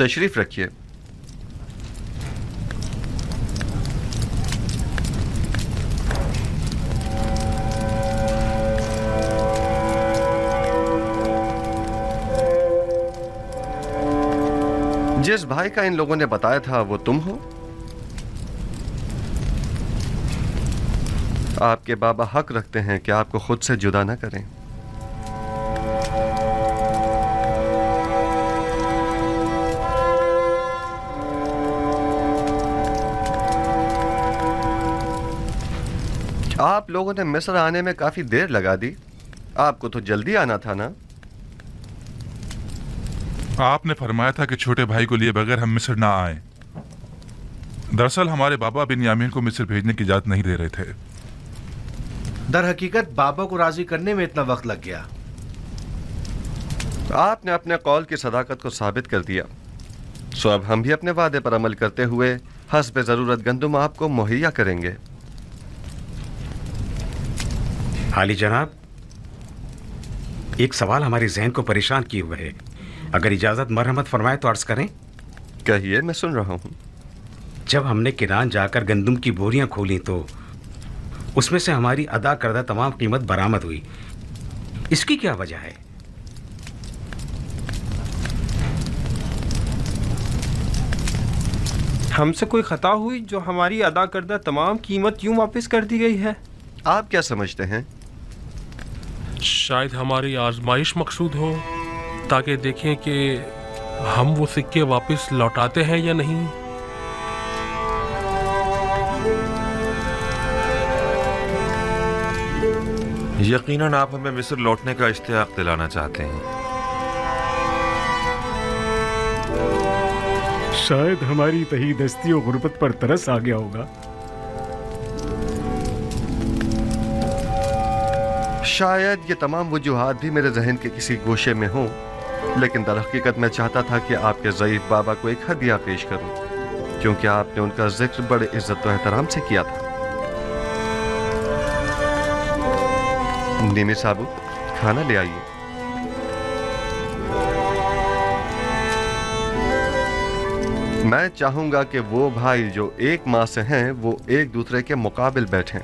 तशरीफ रखिए। जिस भाई का इन लोगों ने बताया था वो तुम हो? आपके बाबा हक रखते हैं कि आपको खुद से जुदा ना करें। आप लोगों ने मिस्र आने में काफी देर लगा दी। आपको तो जल्दी आना था ना? आपने फरमाया था कि छोटे भाई को लिए बगैर हम मिस्र ना आए। दरअसल हमारे बाबा बिन्यामीन को मिस्र भेजने की इजाजत नहीं दे रहे थे। दर हकीकत बाबा को राजी करने में इतना वक्त लग गया। आपने अपने कौल की सदाकत को साबित कर दिया, सो अब हम भी अपने वादे पर अमल करते हुए हस्ब जरूरत गंदुम आपको मुहैया करेंगे। हाली जनाब, एक सवाल हमारे जहन को परेशान किए हुए है। अगर इजाजत मरहमत फरमाए तो अर्ज करें। कहिए, मैं सुन रहा हूं। जब हमने किरान जाकर गंदुम की बोरियां खोली तो उसमें से हमारी अदा करदा तमाम कीमत बरामद हुई। इसकी क्या वजह है? हमसे कोई खता हुई जो हमारी अदा करदा तमाम कीमत यूं वापस कर दी गई है? आप क्या समझते हैं? शायद हमारी आजमाइश मकसूद हो, ताकि देखें कि हम वो सिक्के वापस लौटाते हैं या नहीं। यकीनन आप हमें मिस्र लौटने का इश्तियाक दिलाना चाहते हैं। शायद हमारी तहीदस्ती और गुर्बत पर तरस आ गया होगा। शायद ये तमाम वजूहात भी मेरे जहन के किसी गोशे में हों, लेकिन दर हकीकत मैं चाहता था कि आपके ज़ईफ़ बाबा को एक हदिया पेश करूं, क्योंकि आपने उनका जिक्र बड़े इज्जत और एहतराम से किया था। नीमी साबू, खाना ले आइए। मैं चाहूंगा कि वो भाई जो एक माह से हैं वो एक दूसरे के मुकाबिल बैठें।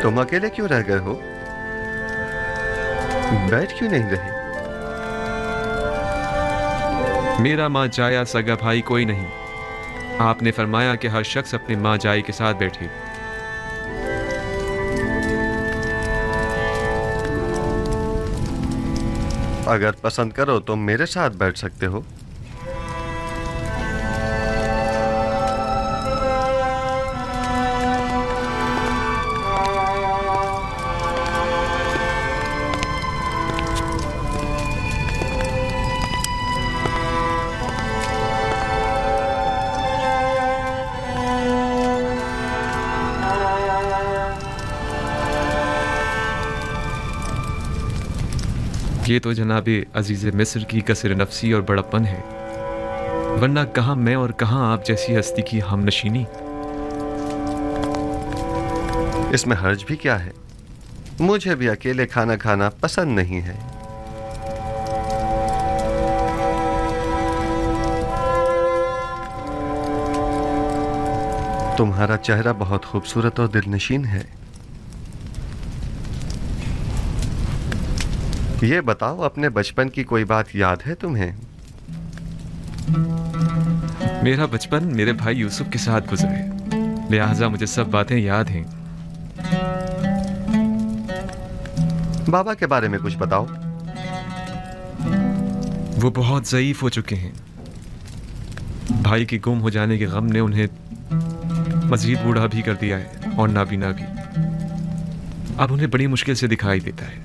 तुम अकेले क्यों रह गए हो? बैठ क्यों नहीं रहे? मेरा माँ जाया सगा भाई कोई नहीं। आपने फरमाया कि हर शख्स अपने माँ जाई के साथ बैठे। अगर पसंद करो तो मेरे साथ बैठ सकते हो। ये तो जनाबे अजीज़ मिस्र की कसर नफसी और बड़प्पन है, वरना कहाँ मैं और कहाँ आप जैसी हस्ती की हमनशीनी। इसमें हर्ज भी क्या है? मुझे भी अकेले खाना खाना पसंद नहीं है। तुम्हारा चेहरा बहुत खूबसूरत और दिलनशीन है। ये बताओ, अपने बचपन की कोई बात याद है तुम्हें? मेरा बचपन मेरे भाई यूसुफ के साथ गुजरा है, लिहाजा मुझे सब बातें याद हैं। बाबा के बारे में कुछ बताओ। वो बहुत ज़ईफ हो चुके हैं। भाई के गुम हो जाने के गम ने उन्हें मजीद बूढ़ा भी कर दिया है और नाबीना भी। अब उन्हें बड़ी मुश्किल से दिखाई देता है।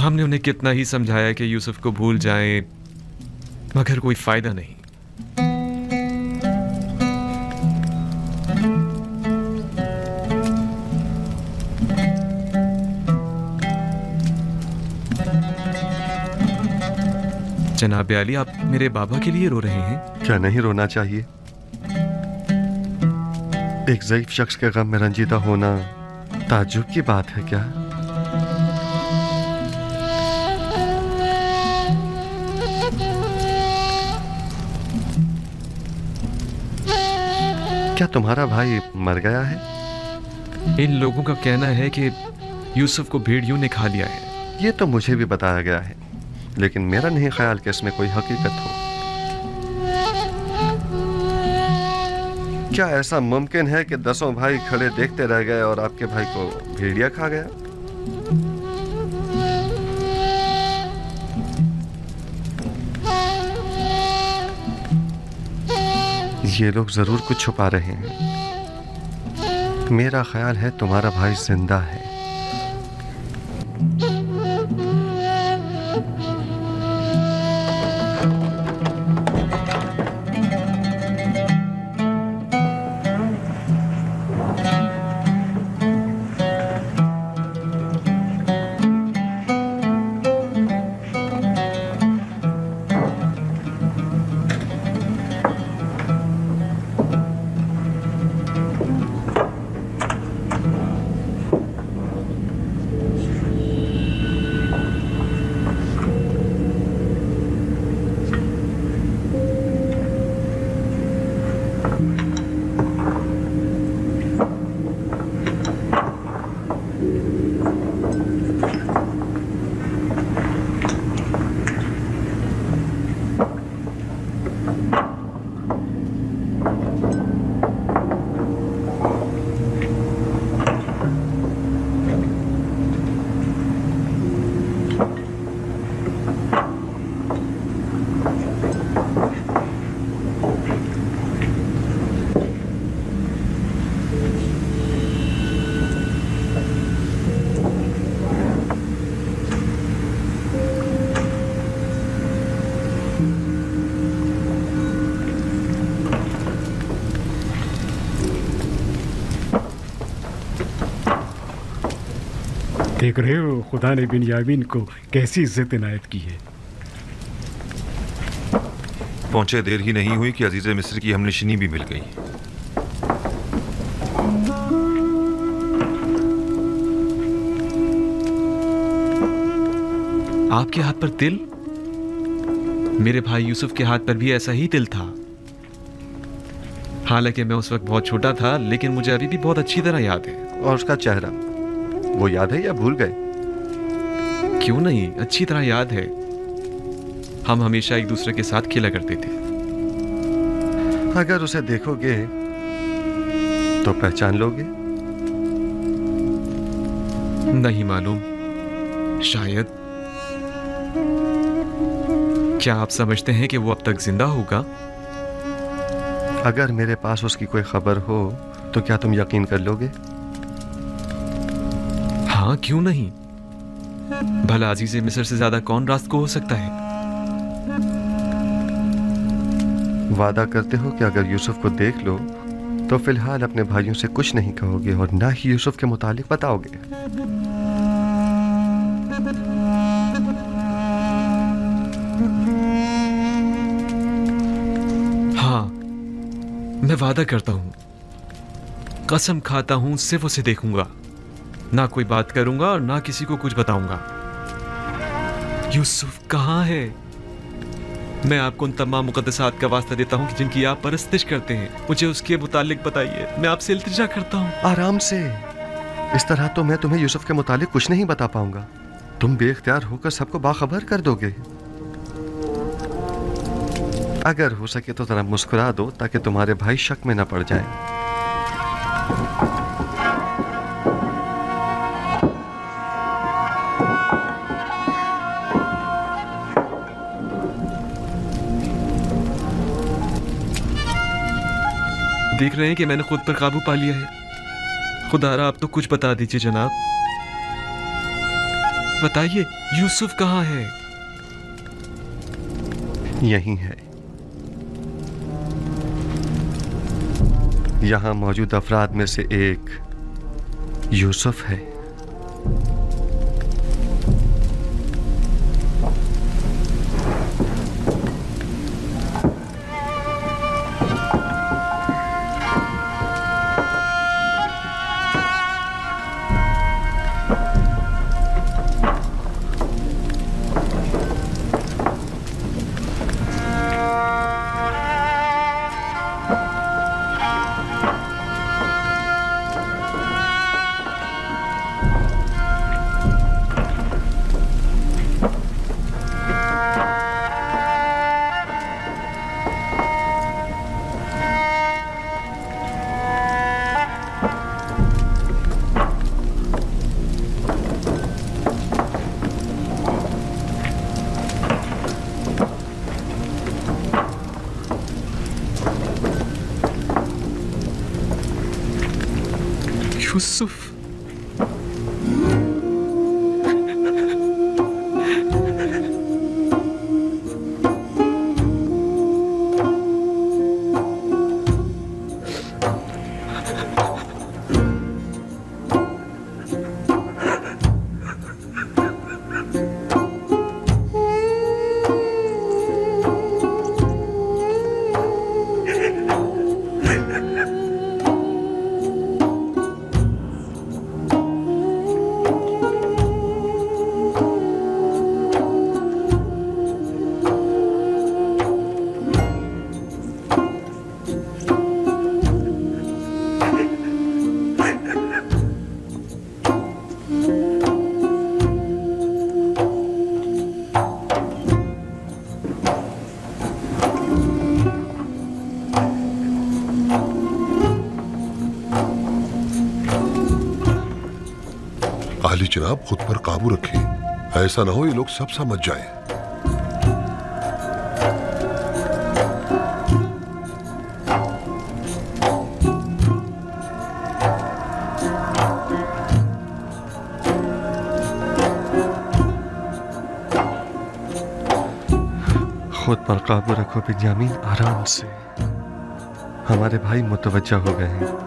हमने उन्हें कितना ही समझाया कि यूसुफ को भूल जाएं, मगर कोई फायदा नहीं। जनाब अली, आप मेरे बाबा के लिए रो रहे हैं? क्या नहीं रोना चाहिए? एक ज़ईफ शख्स के गम में रंजीदा होना ताज्जुब की बात है क्या? क्या तुम्हारा भाई मर गया है? इन लोगों का कहना है कि यूसुफ को भेड़ियों ने खा लिया है। ये तो मुझे भी बताया गया है, लेकिन मेरा नहीं ख्याल कि इसमें कोई हकीकत हो। क्या ऐसा मुमकिन है कि 10 भाई खड़े देखते रह गए और आपके भाई को भेड़िया खा गया? ये लोग जरूर कुछ छुपा रहे हैं। मेरा ख्याल है तुम्हारा भाई जिंदा है। देख रहे हो खुदा ने बिन्यामीन को कैसी इज्जत इनायत की है। पहुंचे देर ही नहीं हुई कि अजीज मिस्र की हमनशिनी भी मिल गई। आपके हाथ पर तिल? मेरे भाई यूसुफ के हाथ पर भी ऐसा ही तिल था। हालांकि मैं उस वक्त बहुत छोटा था, लेकिन मुझे अभी भी बहुत अच्छी तरह याद है। और उसका चेहरा, वो याद है या भूल गए? क्यों नहीं, अच्छी तरह याद है। हम हमेशा एक दूसरे के साथ खेला करते थे। अगर उसे देखोगे तो पहचान लोगे? नहीं मालूम, शायद। क्या आप समझते हैं कि वो अब तक जिंदा होगा? अगर मेरे पास उसकी कोई खबर हो तो क्या तुम यकीन कर लोगे? हाँ, क्यों नहीं। भला अजीज मिस्र से ज्यादा कौन रास्त को हो सकता है? वादा करते हो कि अगर यूसुफ को देख लो तो फिलहाल अपने भाइयों से कुछ नहीं कहोगे और ना ही यूसुफ के मुतालिक बताओगे? हाँ, मैं वादा करता हूं, कसम खाता हूं, सिर्फ उसे देखूंगा, ना कोई बात करूंगा और ना किसी को कुछ बताऊंगा। यूसुफ कहाँ है? मैं आपको उन तमाम मुकद्दसात का वास्ता देता हूं कि जिनकी आप परस्तिश करते हैं, मुझे उसके मुतालिक बताइए। मैं आपसे इल्तिजा करता हूं। आराम से। इस तरह तो मैं तुम्हें यूसुफ के मुतालिक कुछ नहीं बता पाऊंगा। तुम बेख्तियार होकर सबको बाखबर कर दोगे। अगर हो सके तो जरा मुस्कुरा दो ताकि तुम्हारे भाई शक में न पड़ जाएं। देख रहे हैं कि मैंने खुद पर काबू पा लिया है। खुदारा आप तो कुछ बता दीजिए जनाब। बताइए, यूसुफ कहाँ है? यही है। यहाँ मौजूद अफराद में से एक यूसुफ है। यूसुफ। आली जनाब, खुद पर काबू रखें, ऐसा ना हो ये लोग सब समझ जाएं। खुद पर काबू रखो बिन्यामीन, आराम से। हमारे भाई मुतवज्जा हो गए हैं।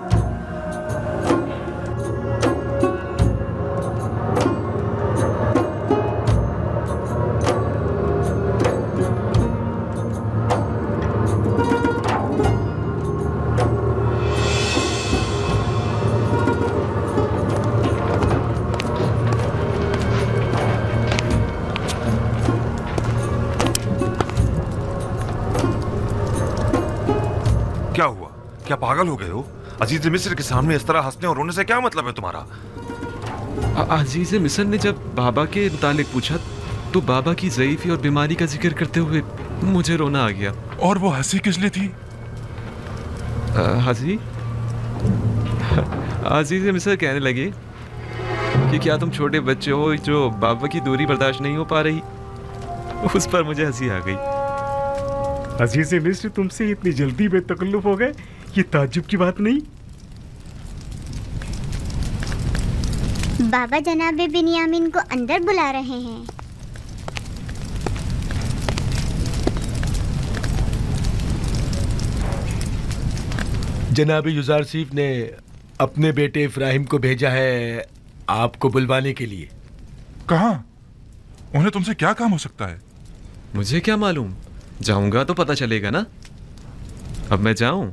क्या हुआ? क्या पागल हो गए हो? अजीज मिस्र के सामने इस तरह हंसने और रोने से क्या मतलब है तुम्हारा? अजीज मिस्र ने जब बाबा के मुतालिक पूछा तो बाबा की ज़ईफ़ी और बीमारी का जिक्र करते हुए मुझे रोना आ गया। और वो हंसी किस लिए थी? हंसी? अजीज मिस्र कहने लगे कि क्या तुम छोटे बच्चे हो जो बाबा की दूरी बर्दाश्त नहीं हो पा रही। उस पर मुझे हंसी आ गई। अजीज मिस्र तुमसे इतनी जल्दी बेतकल्लुफ हो गए, ये ताज्जुब की बात नहीं। बाबा जनाब बिन्यामीन को अंदर बुला रहे हैं। जनाब युजारसीफ ने अपने बेटे इब्राहिम को भेजा है आपको बुलवाने के लिए। कहाँ? उन्हें तुमसे क्या काम हो सकता है? मुझे क्या मालूम, जाऊंगा तो पता चलेगा ना। अब मैं जाऊं?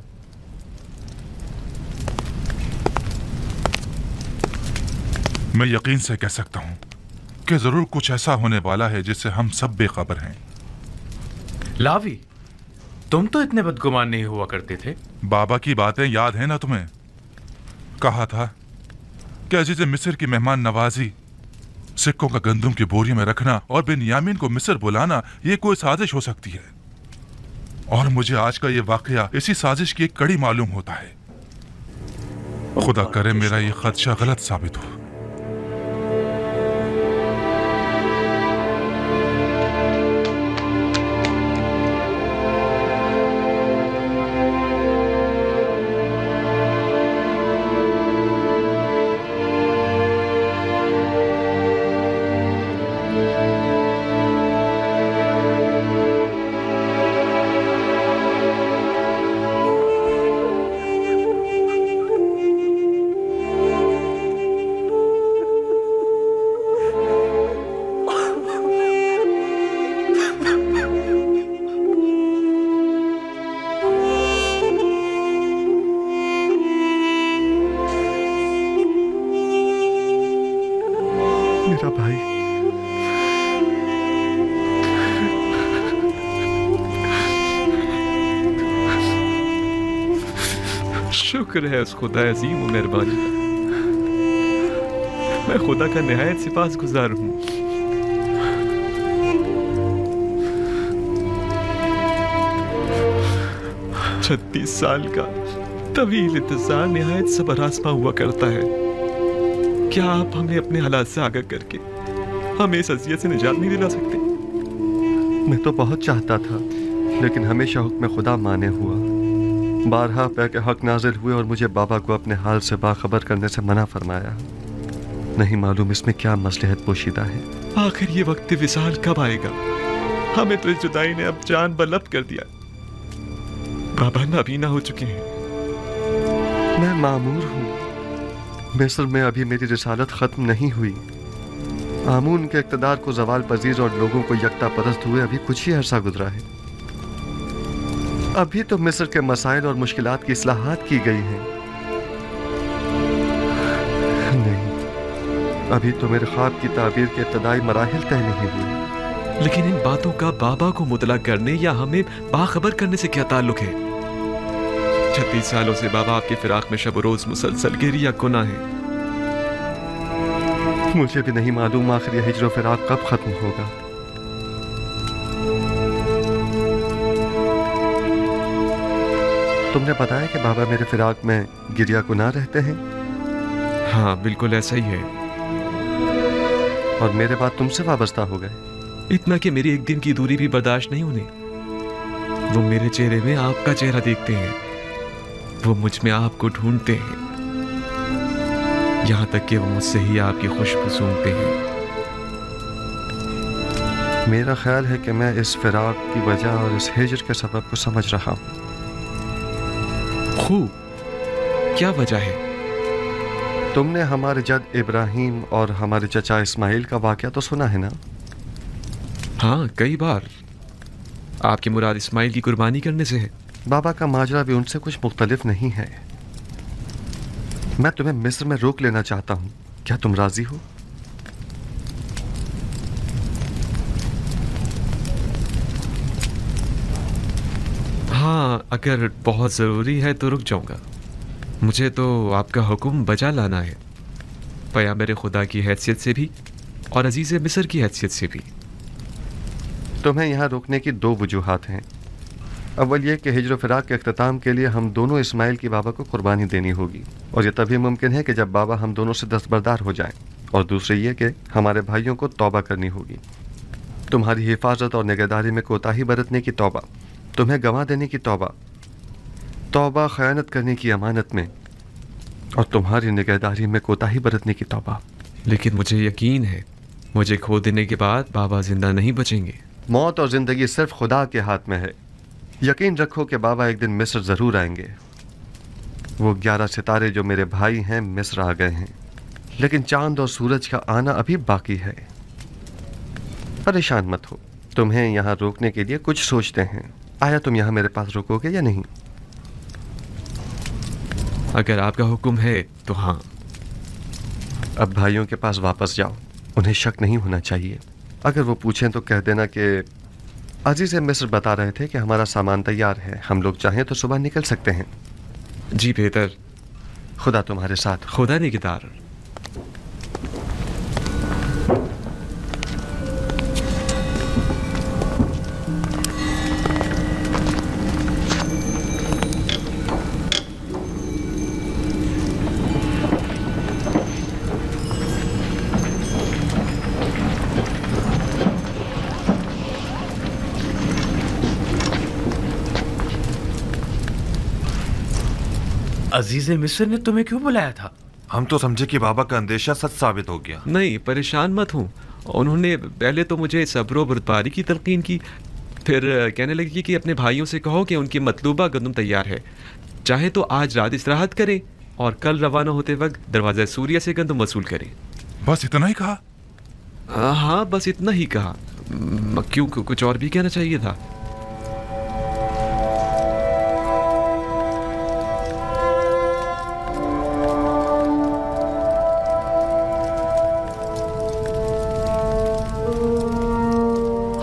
मैं यकीन से कह सकता हूं कि जरूर कुछ ऐसा होने वाला है जिससे हम सब बेखबर हैं। लावी, तुम तो इतने बदगुमान नहीं हुआ करते थे। बाबा की बातें याद है ना तुम्हें? कहा था कि अजीज मिस्र की मेहमान नवाजी, सिक्कों का गंदम की बोरी में रखना और बिन्यामीन को मिस्र बुलाना ये कोई साजिश हो सकती है। और मुझे आज का ये वाकया इसी साजिश की एक कड़ी मालूम होता है। खुदा करे मेरा ये खदशा गलत साबित हो। मेरा भाई। शुक्र है उस खुदा अजीम व मेहरबानी का। मैं खुदा का निहायत सिपासगुजार हूँ। छत्तीस साल का तवील इंतजार निहायत सबर आसमा हुआ करता है। क्या आप हमें अपने हालात से आगाह करके हमें इस अजियत से निजात नहीं दिला सकते? मैं तो बहुत चाहता था, लेकिन हमेशा हुक्म खुदा माने हुआ। बारहा पे के हक नाजिल हुए और मुझे बाबा को अपने हाल से बाखबर करने से मना फरमाया। नहीं मालूम इसमें क्या मसलहत पोशीदा है। आखिर ये वक्त विसाल कब आएगा? हमें तो इस जुदाई ने अब जान बलब कर दिया। बाबा नाबीना हो चुके हैं। मैं मामूर हूँ। मिस्र में अभी मेरी रिसालत खत्म नहीं हुई। आमून के इक़्तिदार को जवाल पजीर और लोगों को यकता परस्त हुए अभी कुछ ही अरसा गुजरा है। अभी तो मिस्र के मसाइल और मुश्किलात की इस्लाहात की गई हैं। नहीं, अभी तो मेरे ख्वाब की ताबीर के इब्तदाई मराहिल तय नहीं हुए। लेकिन इन बातों का बाबा को मुतला करने या हमें बाखबर करने से क्या ताल्लुक है? 36 सालों से बाबा आपके फिराक में शब रोज मुसलसल गिरी या गुनाह है। मुझे भी नहीं मालूम आखिर यह हिज्र फिराक कब खत्म होगा। तुमने बताया कि बाबा मेरे फिराक में गिरिया गुनाह रहते हैं? हाँ, बिल्कुल ऐसा ही है। और मेरे बाद तुमसे वाबस्ता हो गए? इतना कि मेरी एक दिन की दूरी भी बर्दाश्त नहीं होने। वो मेरे चेहरे में आपका चेहरा देखते हैं, वो मुझ में आपको ढूंढते हैं, यहां तक कि वो मुझसे ही आपकी खुशबू सूंघते हैं। मेरा ख्याल है कि मैं इस फिराक की वजह और इस हिज्र के सबब को समझ रहा हूं। खूब, क्या वजह है? तुमने हमारे जद इब्राहिम और हमारे चचा इस्माइल का वाकया तो सुना है ना? हाँ, कई बार। आपकी मुराद इस्माइल की कुर्बानी करने से है? बाबा का माजरा भी उनसे कुछ मुख्तलिफ नहीं है। मैं तुम्हें मिस्र में रोक लेना चाहता हूं। क्या तुम राजी हो? हाँ, अगर बहुत ज़रूरी है तो रुक जाऊंगा। मुझे तो आपका हुक्म बजा लाना है, पैगंबर खुदा की हैसियत से भी और अजीज़ मिस्र की हैसियत से भी। तुम्हें यहाँ रोकने की दो वजूहात हैं। अव्वल ये कि हिज्र फिराक के अख्ताम के लिए हम दोनों इस्माइल की बाबा को कुर्बानी देनी होगी, और यह तभी मुमकिन है कि जब बाबा हम दोनों से दस्तबरदार हो जाएं। और दूसरी ये कि हमारे भाइयों को तौबा करनी होगी। तुम्हारी हिफाजत और निगहदारी में कोताही बरतने की तौबा, तुम्हें गंवा देने की तौबा, तौबा खयानत करने की अमानत में, और तुम्हारी निगहदारी में कोताही बरतने की तौबा। लेकिन मुझे यकीन है मुझे खो देने के बाद बाबा जिंदा नहीं बचेंगे। मौत और जिंदगी सिर्फ खुदा के हाथ में है। यकीन रखो कि बाबा एक दिन मिस्र ज़रूर आएंगे। वो 11 सितारे जो मेरे भाई हैं मिस्र आ गए हैं, लेकिन चांद और सूरज का आना अभी बाकी है। परेशान मत हो, तुम्हें यहाँ रोकने के लिए कुछ सोचते हैं। आया तुम यहाँ मेरे पास रुकोगे या नहीं? अगर आपका हुक्म है तो हाँ। अब भाइयों के पास वापस जाओ, उन्हें शक नहीं होना चाहिए। अगर वो पूछें तो कह देना कि अजीज़ मिस्र बता रहे थे कि हमारा सामान तैयार है, हम लोग चाहें तो सुबह निकल सकते हैं। जी बेहतर। खुदा तुम्हारे साथ। खुदा निगहदार। अजीज मिस्र ने तुम्हें क्यों बुलाया था? हम तो समझे कि बाबा का अंदेशा सच साबित हो गया। नहीं, परेशान मत हूँ। उन्होंने पहले तो मुझे सब्र व बर्दारी की तलकीन की, फिर कहने लगी कि अपने भाइयों से कहो कि उनकी मतलूबा गंदम तैयार है, चाहे तो आज रात इस्तिराहत करें और कल रवाना होते वक्त दरवाज़ा सूर्य से गंदम वसूल करें। बस इतना ही कहा? हाँ, बस इतना ही कहा। क्यों, कुछ और भी कहना चाहिए था?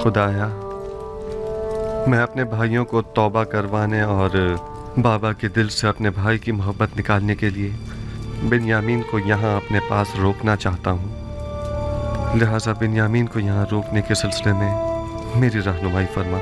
खुदाया, मैं अपने भाइयों को तौबा करवाने और बाबा के दिल से अपने भाई की मोहब्बत निकालने के लिए बिन्यामीन को यहाँ अपने पास रोकना चाहता हूँ। लिहाजा बिन्यामीन को यहाँ रोकने के सिलसिले में मेरी रहनुमाई फरमा।